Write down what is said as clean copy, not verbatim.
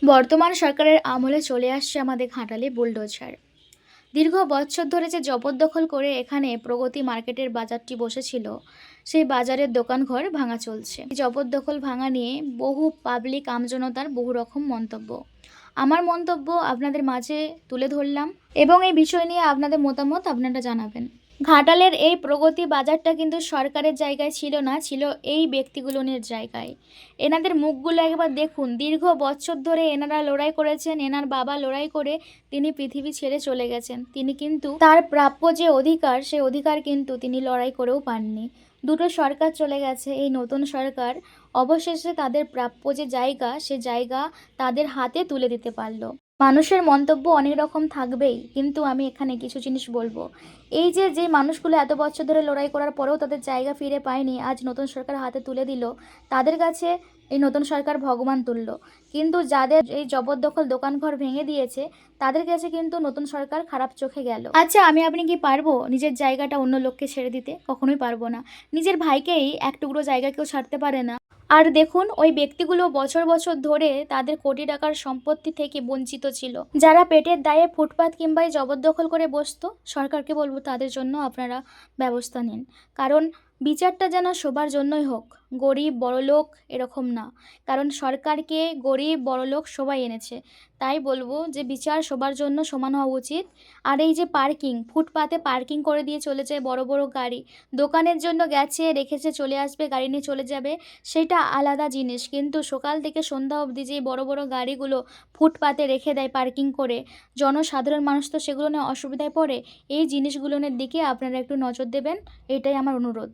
বর্তমান সরকারের আমলে চলে আসছে আমাদের ঘাটালে বুলডোজার। দীর্ঘ বছর ধরে যে জবরদখল করে এখানে প্রগতি মার্কেটের বাজারটি বসেছিল, সেই বাজারের দোকানঘর ভাঙা চলছে। এই জবরদখল ভাঙা নিয়ে বহু পাবলিক আমজনতার বহু রকম মন্তব্য। আমার মন্তব্য আপনাদের মাঝে তুলে ধরলাম এবং এই বিষয় নিয়ে আপনাদের মতামত আপনারা জানাবেন। ঘাটালের এই প্রগতি বাজারটা কিন্তু সরকারের জায়গায় ছিল না, ছিল এই ব্যক্তিগুলোনের জায়গায়। এনাদের মুখগুলো একবার দেখুন। দীর্ঘ বছর ধরে এনারা লড়াই করেছেন। এনার বাবা লড়াই করে তিনি পৃথিবী ছেড়ে চলে গেছেন। তিনি কিন্তু তার প্রাপ্য যে অধিকার, সেই অধিকার কিন্তু তিনি লড়াই করেও পাননি। দুটো সরকার চলে গেছে। এই নতুন সরকার অবশেষে তাদের প্রাপ্য যে জায়গা, সে জায়গা তাদের হাতে তুলে দিতে পারলো। মানুষের মন্তব্য অনেক রকম থাকবেই, কিন্তু আমি এখানে কিছু জিনিস বলবো। এই যে যে মানুষগুলো এত বছর ধরে লড়াই করার পরেও তাদের জায়গা ফিরে পায়নি, আজ নতুন সরকার হাতে তুলে দিল, তাদের কাছে এই নতুন সরকার ভগবান তুল্য। কিন্তু যাদের এই জবরদখল দোকানঘর ভেঙে দিয়েছে, তাদের কাছে কিন্তু নতুন সরকার খারাপ চোখে গেল। আচ্ছা, আপনি কি পারবো নিজের জায়গাটা অন্য লোককে ছেড়ে দিতে? কখনোই পারবো না। নিজের ভাইকেই এক টুকরো জায়গা কেউ ছাড়তে পারে না। আর দেখুন, ওই ব্যক্তিগুলো বছর বছর ধরে তাদের কোটি টাকার সম্পত্তি থেকে বঞ্চিত ছিল। যারা পেটের দায়ে ফুটপাত কিংবা জবরদখল করে বসতো, সরকারকে বলবো তাদের জন্য আপনারা ব্যবস্থা নিন। কারণ বিচারটা যেন সবার জন্যই হোক, গরিব বড়লোক এরকম না। কারণ সরকারকে গরিব বড়লোক সবাই এনেছে। তাই বলবো যে বিচার সবার জন্য সমান হওয়া উচিত। আর এই যে পার্কিং, ফুটপাতে পার্কিং করে দিয়ে চলে যায় বড় বড় গাড়ি, দোকানের জন্য গেছে, রেখেছে, চলে আসবে, গাড়ি নিয়ে চলে যাবে, সেটা আলাদা জিনিস। কিন্তু সকাল থেকে সন্ধ্যা অবধি যে বড় বড় গাড়িগুলো ফুটপাতে রেখে দেয় পার্কিং করে, জনসাধারণ মানুষ তো সেগুলো নিয়ে অসুবিধায় পড়ে। এই জিনিসগুলোর দিকে আপনারা একটু নজর দেবেন, এটাই আমার অনুরোধ।